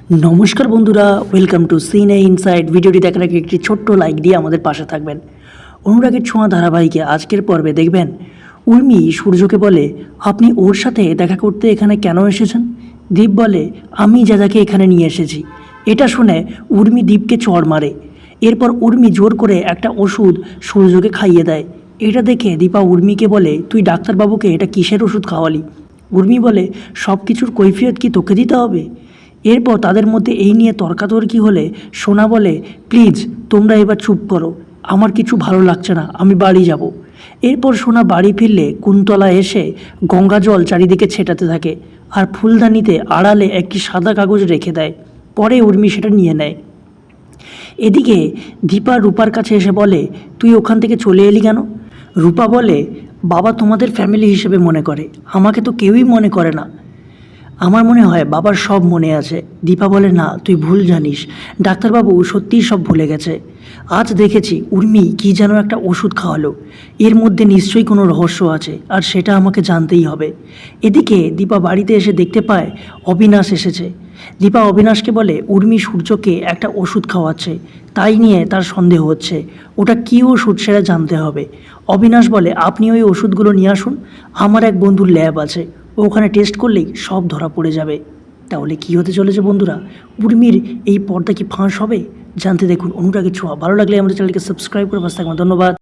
নমস্কার বন্ধুরা, welcome to সিনে ইনসাইড। ভিডিওটি দেখার আগে একটি ছোট্ট লাইক দিয়ে আমাদের পাশে থাকবেন। অনুরাগের ছোঁয়া ধারাবাহিকে আজকের পর্বে দেখবেন উর্মি সূর্যকে বলে, আপনি ওর সাথে দেখা করতে এখানে কেন এসেছেন? দীপ বলে, আমি যাকে এখানে নিয়ে এসেছি। এটা শুনে উর্মি দীপকে চড় মারে। এরপর উর্মি জোর করে একটা ওষুধ সূর্যকে খাইয়ে দেয়। এটা দেখে দীপা উর্মিকে বলে, তুই ডাক্তারবাবুকে এটা কিসের ওষুধ খাওয়ালি? উর্মি বলে, সব কিছুর কৈফিয়ত কি তোকে দিতে হবে? এরপর তাদের মধ্যে এই নিয়ে তর্কাতর্কি হলে সোনা বলে, প্লিজ তোমরা এবার চুপ করো, আমার কিছু ভালো লাগছে না, আমি বাড়ি যাব। এরপর সোনা বাড়ি ফিরলে কুন্তলা এসে গঙ্গা জল চারিদিকে ছেটাতে থাকে আর ফুলদানিতে আড়ালে একটি সাদা কাগজ রেখে দেয়। পরে উর্মি সেটা নিয়ে নেয়। এদিকে দীপা রূপার কাছে এসে বলে, তুই ওখান থেকে চলে এলি কেন? রূপা বলে, বাবা তোমাদের ফ্যামিলি হিসেবে মনে করে, আমাকে তো কেউই মনে করে না। আমার মনে হয় বাবার সব মনে আছে। দীপা বলে, না তুই ভুল জানিস, ডাক্তারবাবু সত্যিই সব ভুলে গেছে। আজ দেখেছি উর্মি কী যেন একটা ওষুধ খাওয়ালো, এর মধ্যে নিশ্চয়ই কোনো রহস্য আছে, আর সেটা আমাকে জানতেই হবে। এদিকে দীপা বাড়িতে এসে দেখতে পায় অবিনাশ এসেছে। দীপা অবিনাশকে বলে, উর্মি সূর্যকে একটা ওষুধ খাওয়াচ্ছে, তাই নিয়ে তার সন্দেহ হচ্ছে, ওটা কী ওষুধ সেটা জানতে হবে। অবিনাশ বলে, আপনি ওই ওষুধগুলো নিয়ে আসুন, আমার এক বন্ধুর ল্যাব আছে, ওখানে টেস্ট করলেই সব ধরা পড়ে যাবে। তাহলে কি হতে চলেছে বন্ধুরা? উর্মির এই পর্দা কি ফাঁস হবে? জানতে দেখুন অনুরাগের ছোঁয়া। ভালো লাগলে আমাদের চ্যানেলকে সাবস্ক্রাইব করে পাশে থাকবেন। ধন্যবাদ।